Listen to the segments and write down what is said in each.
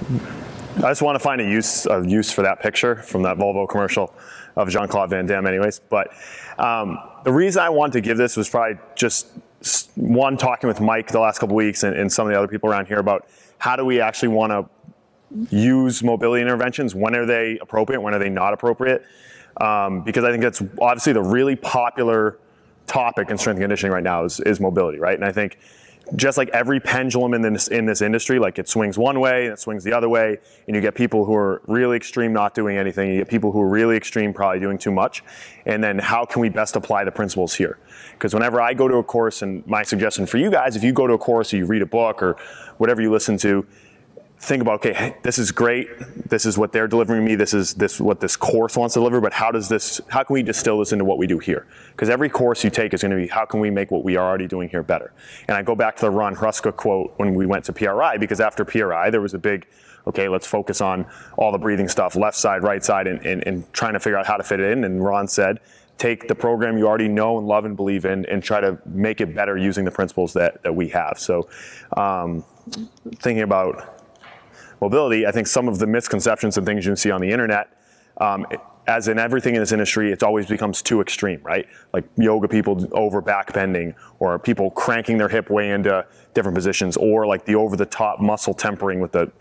I just want to find a use for that picture from that Volvo commercial of Jean-Claude Van Damme anyways. But the reason I wanted to give this was probably just, one, talking with Mike the last couple of weeks and some of the other people around here about how do we actually want to use mobility interventions, when are they appropriate, when are they not appropriate, because I think that's obviously the really popular topic in strength and conditioning right now is mobility, right? And I think just like every pendulum in this industry, like it swings one way and it swings the other way, and you get people who are really extreme not doing anything, you get people who are really extreme probably doing too much, and then how can we best apply the principles here? Because whenever I go to a course, and my suggestion for you guys, if you go to a course or you read a book or whatever you listen to, think about, okay, hey, this is great, this is what they're delivering me, this is what this course wants to deliver, but how can we distill this into what we do here? Because every course you take is going to be, how can we make what we are already doing here better? And I go back to the Ron Hruska quote when we went to PRI, because after PRI there was a big, okay, let's focus on all the breathing stuff, left side, right side, and trying to figure out how to fit it in. And Ron said, take the program you already know and love and believe in and try to make it better using the principles that we have. So thinking about mobility, I think some of the misconceptions and things you see on the internet, as in everything in this industry, it always becomes too extreme, right? Like yoga people over back bending, or people cranking their hip way into different positions, or like the over-the-top muscle tempering with the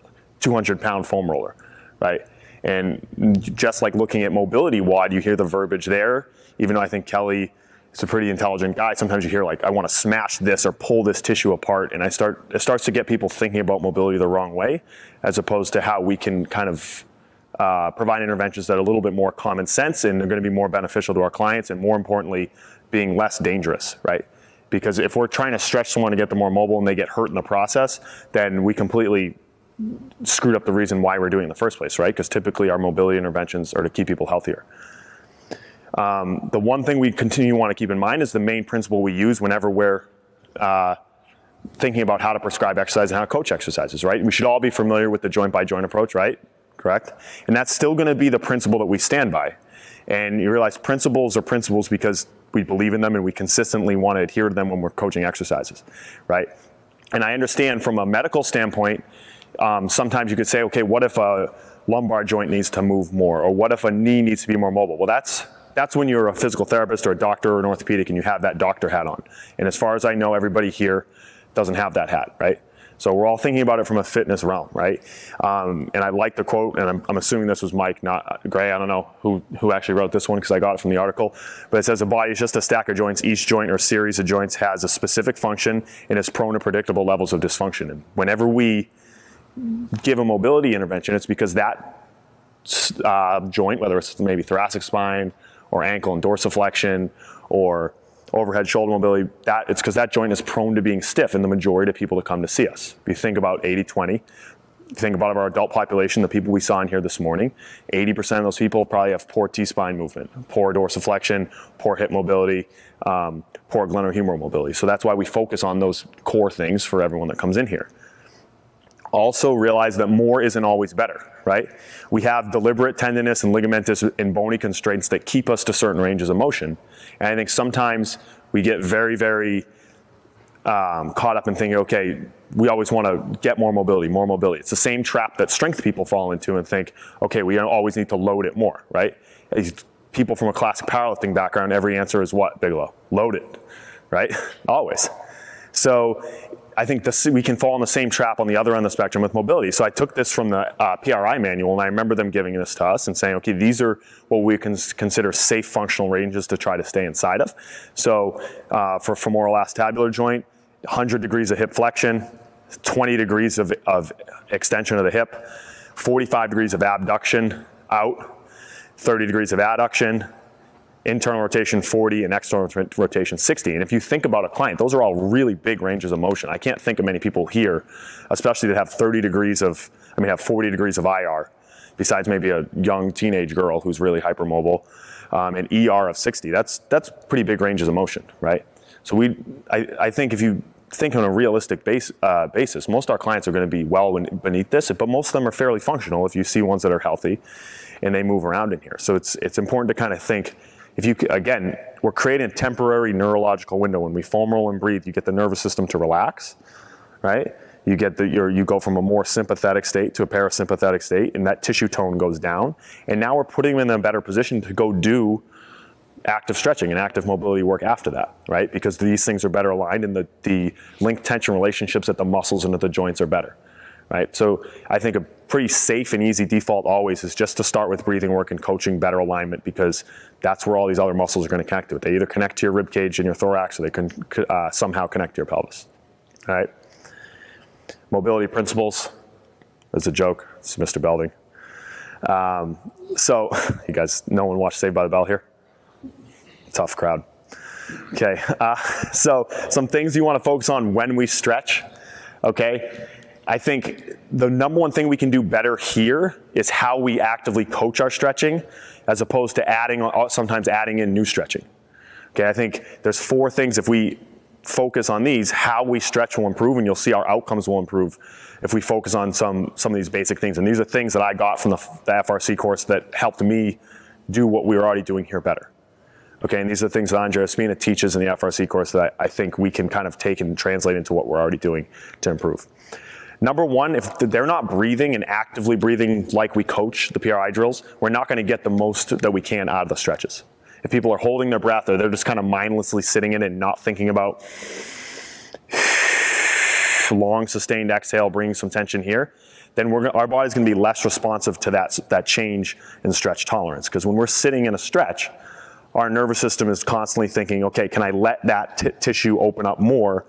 200-pound foam roller, right? And just like looking at mobility WOD, you hear the verbiage there, even though I think Kelly is a pretty intelligent guy. Sometimes you hear like, I want to smash this or pull this tissue apart, and it starts to get people thinking about mobility the wrong way, as opposed to how we can kind of provide interventions that are a little bit more common sense and they're going to be more beneficial to our clients, and more importantly, being less dangerous, right? Because if we're trying to stretch someone to get them more mobile and they get hurt in the process, then we completely screwed up the reason why we're doing it in the first place, right? Because typically our mobility interventions are to keep people healthier. The one thing we continue to want to keep in mind is the main principle we use whenever we're thinking about how to prescribe exercise and how to coach exercises, right? We should all be familiar with the joint-by-joint approach, right? Correct? And that's still going to be the principle that we stand by. And you realize principles are principles because we believe in them and we consistently want to adhere to them when we're coaching exercises, right? And I understand from a medical standpoint, sometimes you could say, okay, what if a lumbar joint needs to move more? Or what if a knee needs to be more mobile? Well, that's when you're a physical therapist or a doctor or an orthopedic and you have that doctor hat on. And as far as I know, everybody here doesn't have that hat, right? So we're all thinking about it from a fitness realm, right? And I like the quote, and I'm assuming this was Mike, not Gray. I don't know who actually wrote this one because I got it from the article. But it says, a body is just a stack of joints. Each joint or series of joints has a specific function and is prone to predictable levels of dysfunction. And whenever we give a mobility intervention, it's because that joint, whether it's maybe thoracic spine or ankle and dorsiflexion or overhead shoulder mobility, it's because that joint is prone to being stiff in the majority of people that come to see us. If you think about 80-20, you think about our adult population, the people we saw in here this morning, 80% of those people probably have poor T-spine movement, poor dorsiflexion, poor hip mobility, poor glenohumeral mobility. So that's why we focus on those core things for everyone that comes in here. Also realize that more isn't always better, right? We have deliberate tendinous and ligamentous and bony constraints that keep us to certain ranges of motion. And I think sometimes we get very, very caught up in thinking, okay, we always want to get more mobility, more mobility. It's the same trap that strength people fall into and think, okay, we always need to load it more, right? People from a classic powerlifting background, every answer is what, Bigelow? Load it, right? Always. So I think we can fall in the same trap on the other end of the spectrum with mobility. So I took this from the PRI manual, and I remember them giving this to us and saying, okay, these are what we consider safe functional ranges to try to stay inside of. So for femoral acetabular joint, 100 degrees of hip flexion, 20 degrees of extension of the hip, 45 degrees of abduction out, 30 degrees of adduction, internal rotation 40 and external rotation 60. And if you think about a client, those are all really big ranges of motion. I can't think of many people here, especially that have 40 degrees of IR, besides maybe a young teenage girl who's really hypermobile, and ER of 60. That's pretty big ranges of motion, right? So I think if you think on a realistic basis, most of our clients are going to be well beneath this, but most of them are fairly functional if you see ones that are healthy and they move around in here. So it's important to kind of think, again, we're creating a temporary neurological window. When we foam roll and breathe, you get the nervous system to relax, right? You get you go from a more sympathetic state to a parasympathetic state, and that tissue tone goes down. And now we're putting them in a better position to go do active stretching and active mobility work after that, right? Because these things are better aligned, and the link tension relationships at the muscles and at the joints are better, right? So I think a pretty safe and easy default always is just to start with breathing work and coaching better alignment, because that's where all these other muscles are going to connect to it. They either connect to your rib cage and your thorax, or they can somehow connect to your pelvis, all right? Mobility principles. That's a joke. It's Mr. Belding. So you guys, no one watched Saved by the Bell here? Tough crowd. Okay, so some things you want to focus on when we stretch, okay? I think the number one thing we can do better here is how we actively coach our stretching, as opposed to sometimes adding in new stretching. Okay, I think there's 4 things. If we focus on these, how we stretch will improve, and you'll see our outcomes will improve if we focus on some of these basic things. And these are things that I got from the FRC course that helped me do what we were already doing here better. Okay, and these are things that Andrea Spina teaches in the FRC course that I think we can kind of take and translate into what we're already doing to improve. Number 1, if they're not breathing and actively breathing like we coach the PRI drills, we're not going to get the most that we can out of the stretches. If people are holding their breath, or they're just kind of mindlessly sitting in it and not thinking about long sustained exhale, bringing some tension here, then our body's going to be less responsive to that change in stretch tolerance. Because when we're sitting in a stretch, our nervous system is constantly thinking, okay, can I let that tissue open up more,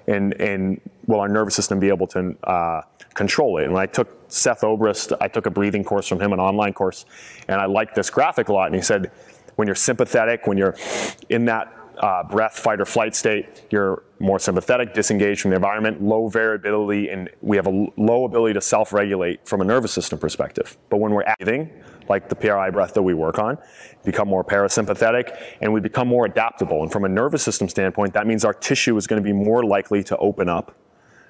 and will our nervous system be able to control it? And when I took Seth Obrist, I took a breathing course from him, an online course, and I liked this graphic a lot. And he said, when you're sympathetic, when you're in that breath, fight or flight state, you're more sympathetic, disengaged from the environment, low variability, and we have a low ability to self-regulate from a nervous system perspective. But when we're breathing, like the PRI breath that we work on, become more parasympathetic, and we become more adaptable. And from a nervous system standpoint, that means our tissue is going to be more likely to open up,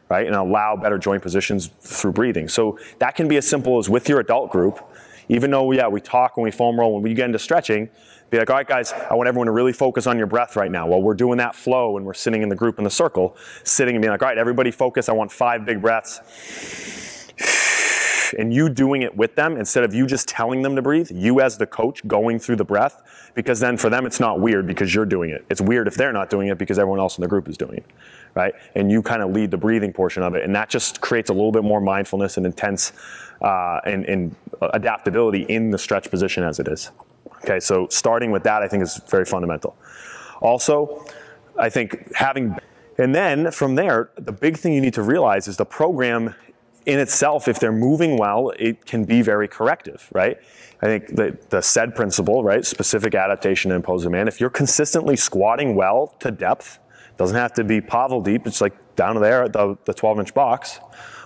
right, and allow better joint positions through breathing. So that can be as simple as with your adult group, even though, yeah, we talk when we foam roll, when we get into stretching, be like, all right, guys, I want everyone to really focus on your breath right now. While we're doing that flow and we're sitting in the group in the circle, sitting and being like, all right, everybody focus. I want 5 big breaths. And you doing it with them, instead of you just telling them to breathe, you as the coach going through the breath, because then for them it's not weird because you're doing it. It's weird if they're not doing it because everyone else in the group is doing it, right? And you kind of lead the breathing portion of it, and that just creates a little bit more mindfulness and intense and adaptability in the stretch position as it is. Okay, so starting with that I think is very fundamental. Also, I think and then from there, the big thing you need to realize is the program in itself, if they're moving well, it can be very corrective, right? I think the SAID principle, right? Specific adaptation and imposed demand. If you're consistently squatting well to depth, doesn't have to be Pavel deep, it's like down to there at the 12-inch box,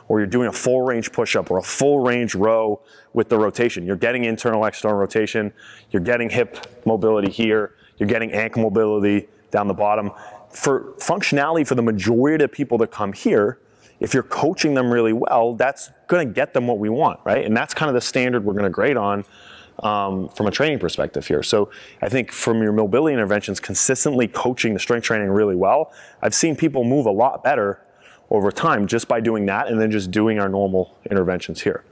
or you're doing a full range push-up or a full range row with the rotation. You're getting internal, external rotation, you're getting hip mobility here, you're getting ankle mobility down the bottom. For functionality for the majority of people that come here, if you're coaching them really well, that's going to get them what we want, right? And that's kind of the standard we're going to grade on from a training perspective here. So I think from your mobility interventions, consistently coaching the strength training really well, I've seen people move a lot better over time just by doing that, and then just doing our normal interventions here.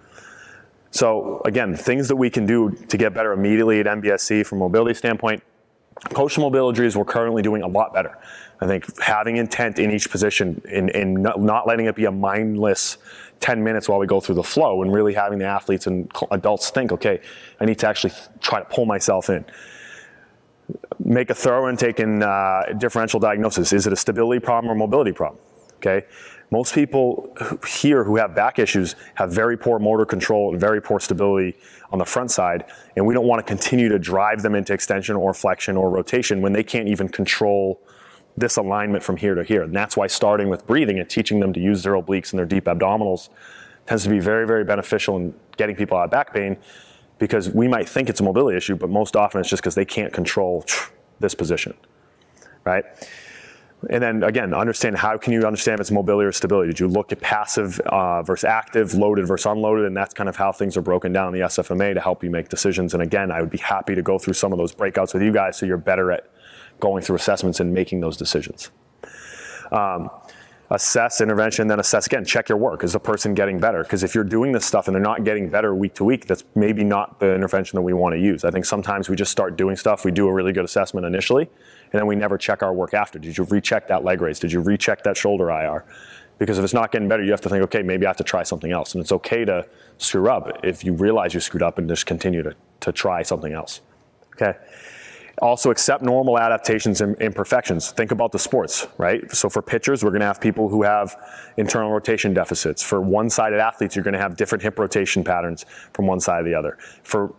So again, things that we can do to get better immediately at MBSC from a mobility standpoint. Coach mobility drills we're currently doing a lot better. I think having intent in each position and not letting it be a mindless 10 minutes while we go through the flow, and really having the athletes and adults think, okay, I need to actually try to pull myself in. Make a thorough intake and differential diagnosis. Is it a stability problem or mobility problem? Okay. Most people here who have back issues have very poor motor control and very poor stability on the front side, and we don't want to continue to drive them into extension or flexion or rotation when they can't even control this alignment from here to here. And that's why starting with breathing and teaching them to use their obliques and their deep abdominals tends to be very, very beneficial in getting people out of back pain, because we might think it's a mobility issue, but most often it's just because they can't control this position, right? And then again, understand, how can you understand if it's mobility or stability? Did you look at passive versus active, loaded versus unloaded? And that's kind of how things are broken down in the SFMA to help you make decisions. And again, I would be happy to go through some of those breakouts with you guys so you're better at going through assessments and making those decisions. assess, intervention, then assess again. Check your work. Is the person getting better? Because if you're doing this stuff and they're not getting better week to week, that's maybe not the intervention that we want to use. I think sometimes we just start doing stuff. We do a really good assessment initially, and then we never check our work after. Did you recheck that leg raise? Did you recheck that shoulder IR? Because if it's not getting better, you have to think, okay, maybe I have to try something else. And it's okay to screw up if you realize you screwed up and just continue to try something else. Okay. Also accept normal adaptations and imperfections. Think about the sports, right? So for pitchers, we're going to have people who have internal rotation deficits. For one-sided athletes, you're going to have different hip rotation patterns from one side to the other. For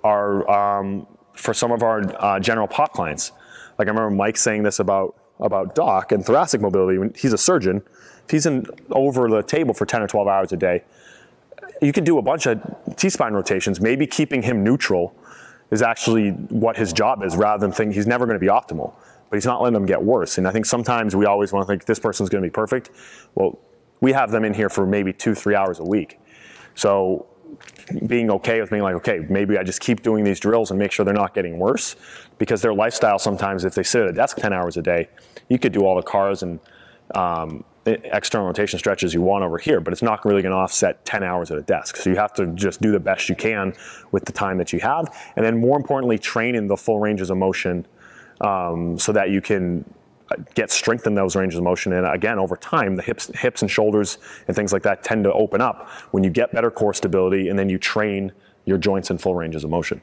some of our general pop clients, like I remember Mike saying this about Doc and thoracic mobility. When he's a surgeon, if he's over the table for 10 or 12 hours a day, you can do a bunch of T-spine rotations, maybe keeping him neutral is actually what his job is, rather than thinking he's never going to be optimal, but he's not letting them get worse. And I think sometimes we always want to think this person's going to be perfect. Well, we have them in here for maybe 2-3 hours a week. So being okay with being like, okay, maybe I just keep doing these drills and make sure they're not getting worse, because their lifestyle sometimes, if they sit at a desk 10 hours a day, you could do all the cars and external rotation stretches you want over here, but it's not really going to offset 10 hours at a desk. So you have to just do the best you can with the time that you have. And then more importantly, train in the full ranges of motion so that you can get strength in those ranges of motion. And again, over time, the hips and shoulders and things like that tend to open up when you get better core stability and then you train your joints in full ranges of motion.